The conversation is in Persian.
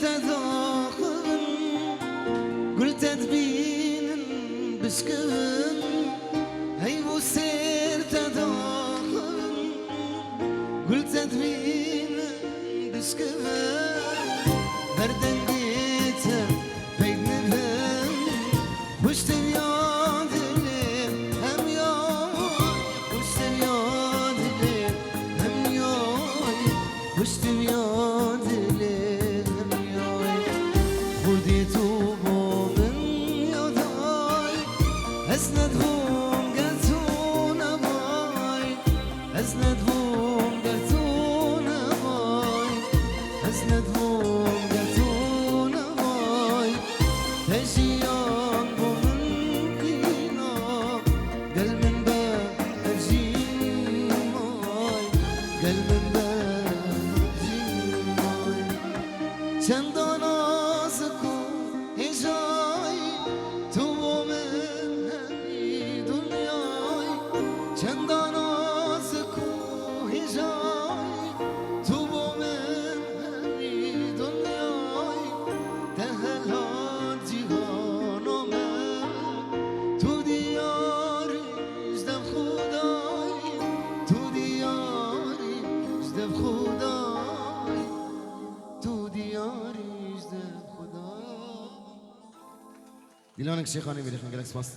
تداخل قلت تبين بسكن هي وسير تداخل قلت تبين بسكن بردن ديته بين نفهم وش تبيان دليل هم يوم وش تبيان دليل هم يوم وش تبيان دليل هم يوم خديتو من يداي اسندهم قلتونا باي اسندهم قلتونا باي اسندهم قلتونا باي تشيان بمنكينا قل من باب الجيل ماي قل من باب الجيل ماي چندان آزکو هجای تو من همی دنیای چندان آزکو هجای تو من همی دنیای تهلان جیهان من تو دیاریش دم خدای تو دیاریش دم خدای تو دیاریش دم خدای دیلانک شیخانی بریخن گلکس پاس